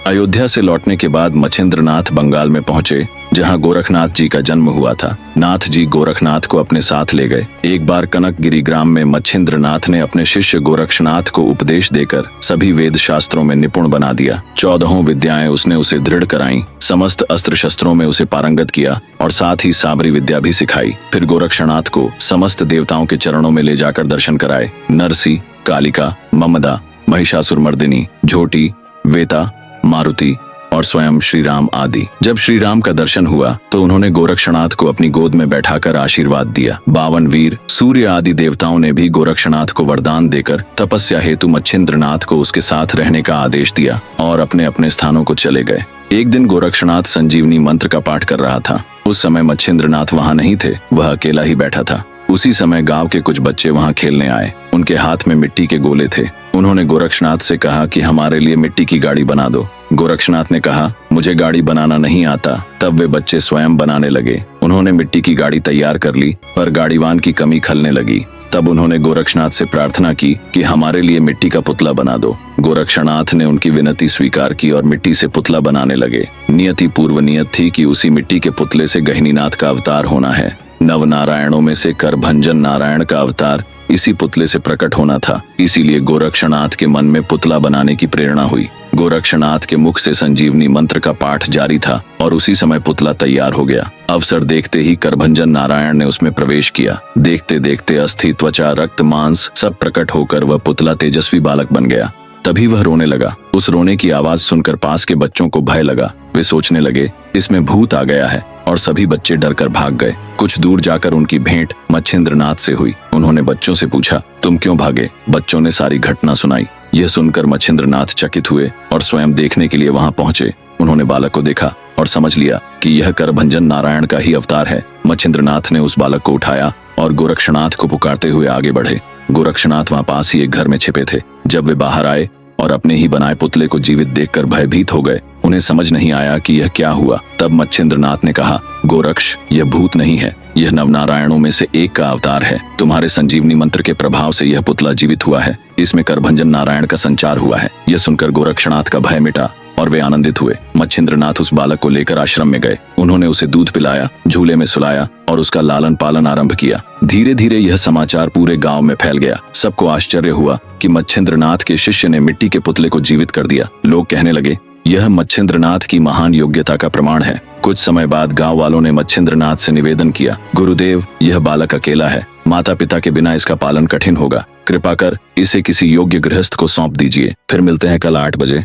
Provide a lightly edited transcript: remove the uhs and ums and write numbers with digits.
अयोध्या से लौटने के बाद मच्छिंद्रनाथ बंगाल में पहुंचे, जहां गोरखनाथ जी का जन्म हुआ था। नाथ जी गोरखनाथ को अपने साथ ले गए। एक बार कनकगिरी ग्राम में मच्छिंद्रनाथ ने अपने शिष्य गोरक्षनाथ को उपदेश देकर सभी वेद शास्त्रों में निपुण बना दिया। 14 विद्याएं उसने उसे दृढ़ कराई, समस्त अस्त्र शस्त्रों में उसे पारंगत किया और साथ ही साबरी विद्या भी सिखाई। फिर गोरक्षनाथ को समस्त देवताओं के चरणों में ले जाकर दर्शन कराए। नरसी, कालिका, ममदा, महिषासुरमर्दिनी, झोटी, वेता, मारुति और स्वयं श्री राम आदि। जब श्री राम का दर्शन हुआ तो उन्होंने गोरक्षनाथ को अपनी गोद में बैठाकर आशीर्वाद दिया। 52 वीर, सूर्य आदि देवताओं ने भी गोरक्षनाथ को वरदान देकर तपस्या हेतु मच्छिंद्रनाथ को उसके साथ रहने का आदेश दिया और अपने अपने स्थानों को चले गए। एक दिन गोरक्षनाथ संजीवनी मंत्र का पाठ कर रहा था। उस समय मच्छिंद्रनाथ वहां नहीं थे, वह अकेला ही बैठा था। उसी समय गांव के कुछ बच्चे वहां खेलने आए। उनके हाथ में मिट्टी के गोले थे। उन्होंने गोरक्षनाथ से कहा कि हमारे लिए मिट्टी की गाड़ी बना दो। गोरक्षनाथ ने कहा, मुझे गाड़ी बनाना नहीं आता। तब वे बच्चे स्वयं बनाने लगे। उन्होंने मिट्टी की गाड़ी तैयार कर ली, पर गाड़ीवान की कमी खलने लगी। तब उन्होंने गोरक्षनाथ से प्रार्थना की कि हमारे लिए मिट्टी का पुतला बना दो। गोरक्षनाथ ने उनकी विनती स्वीकार की और मिट्टी से पुतला बनाने लगे। नियति पूर्व नियत थी कि उसी मिट्टी के पुतले से गहिनीनाथ का अवतार होना है। नव नारायणों में से करभंजन नारायण का अवतार इसी पुतले से प्रकट होना था। इसीलिए गोरक्षनाथ के मन में पुतला बनाने की प्रेरणा हुई। गोरक्षनाथ के मुख से संजीवनी मंत्र का पाठ जारी था और उसी समय पुतला तैयार हो गया। अवसर देखते ही करभंजन नारायण ने उसमें प्रवेश किया। देखते देखते अस्थि, त्वचा, रक्त, मांस सब प्रकट होकर वह पुतला तेजस्वी बालक बन गया। तभी वह रोने लगा। उस रोने की आवाज सुनकर पास के बच्चों को भय लगा। वे सोचने लगे, इसमें भूत आ गया है, और सभी बच्चे डरकर भाग गए। कुछ दूर जाकर उनकी भेंट मच्छिंद्रनाथ से हुई। उन्होंने बच्चों से पूछा, तुम क्यों भागे? बच्चों ने सारी घटना सुनाई। यह सुनकर मच्छिंद्रनाथ चकित हुए और स्वयं देखने के लिए वहां पहुंचे। उन्होंने बालक को देखा और समझ लिया कि यह करभंजन नारायण का ही अवतार है। मच्छिंद्रनाथ ने उस बालक को उठाया और गोरक्षनाथ को पुकारते हुए आगे बढ़े। गोरक्षनाथ वहां पास ही एक घर में छिपे थे। जब वे बाहर आए और अपने ही बनाए पुतले को जीवित देखकर भयभीत हो गए। उन्हें समझ नहीं आया कि यह क्या हुआ। तब मच्छिंद्रनाथ ने कहा, गोरक्ष, यह भूत नहीं है, यह नवनारायणों में से एक का अवतार है। तुम्हारे संजीवनी मंत्र के प्रभाव से यह पुतला जीवित हुआ है। इसमें करभंजन नारायण का संचार हुआ है। यह सुनकर गोरक्षनाथ का भय मिटा और वे आनंदित हुए। मच्छिंद्रनाथ उस बालक को लेकर आश्रम में गए। उन्होंने उसे दूध पिलाया, झूले में सुलाया और उसका लालन पालन आरंभ किया। धीरे धीरे यह समाचार पूरे गांव में फैल गया। सबको आश्चर्य हुआ कि मच्छिंद्रनाथ के शिष्य ने मिट्टी के पुतले को जीवित कर दिया। लोग कहने लगे, यह मच्छिंद्रनाथ की महान योग्यता का प्रमाण है। कुछ समय बाद गांव वालों ने मच्छिंद्रनाथ से निवेदन किया, गुरुदेव, यह बालक अकेला है, माता पिता के बिना इसका पालन कठिन होगा। कृपा कर इसे किसी योग्य गृहस्थ को सौंप दीजिए। फिर मिलते हैं कल 8 बजे।